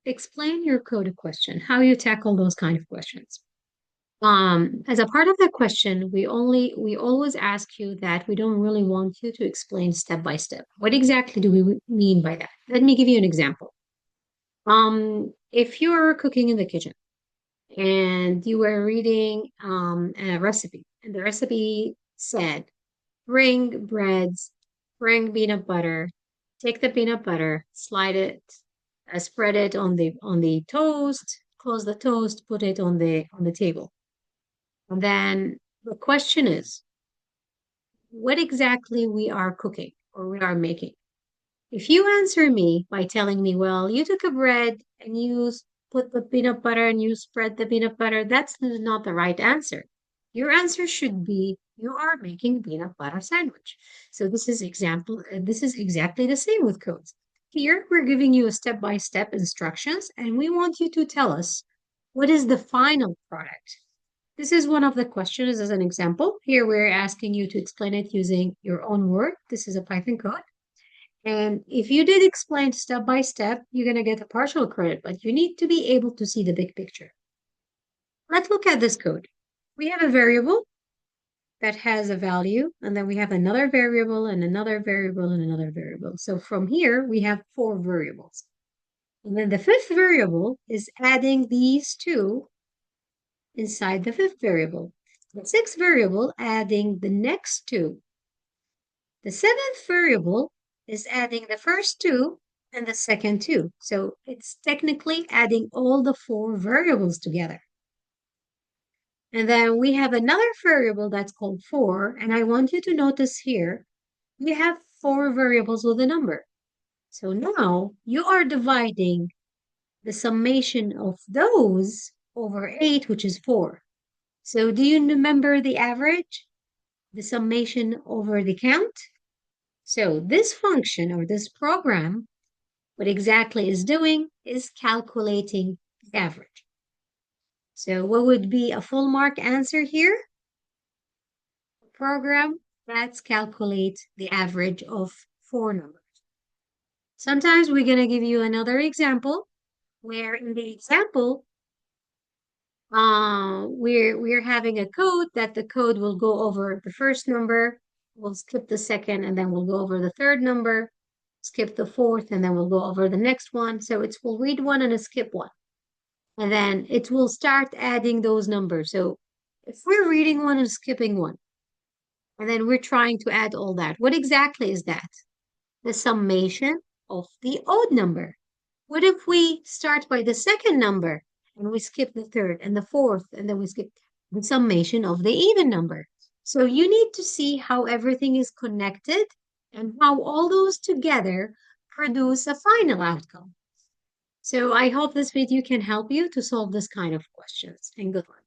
explain your code question, how you tackle those kind of questions. As a part of the question, we always ask you that we don't really want you to explain step by step. What exactly do we mean by that? Let me give you an example. If you're cooking in the kitchen and you were reading a recipe, and the recipe said, bring breads, bring peanut butter, take the peanut butter, slide it, spread it on the toast, close the toast, put it on the table. And then the question is, what exactly we are cooking or we are making? If you answer me by telling me, well, you took a bread and put the peanut butter and you spread the peanut butter, that's not the right answer. Your answer should be, you are making a peanut butter sandwich. So this is exactly the same with codes. Here, we're giving you a step-by-step instructions, and we want you to tell us what is the final product. This is one of the questions as an example. Here, we're asking you to explain it using your own word. This is a Python code. And if you did explain step by step, you're going to get a partial credit, but you need to be able to see the big picture. Let's look at this code. We have a variable that has a value, and then we have another variable and another variable and another variable. So from here, we have 4 variables. And then the 5th variable is adding these two inside the 5th variable. The 6th variable adding the next two. The 7th variable is adding the first two and the second two. So it's technically adding all the 4 variables together. And then we have another variable that's called 4. And I want you to notice here, we have 4 variables with a number. So now you are dividing the summation of those over 8, which is 4. So do you remember the average? The summation over the count? So this function or this program, what exactly is doing is calculating the average. So what would be a full mark answer here? A program that calculates the average of 4 numbers. Sometimes we're going to give you another example where in the example, we're having a code that the code will go over the first number, we'll skip the second, and then we'll go over the third number, skip the fourth, and then we'll go over the next one. So we'll read one and skip one. And then it will start adding those numbers. So if we're reading one and skipping one, and then we're trying to add all that, what exactly is that? The summation of the odd number. What if we start by the second number and we skip the third and the fourth, and then we skip the summation of the even number? So you need to see how everything is connected and how all those together produce a final outcome. So I hope this video can help you to solve this kind of questions, and good luck.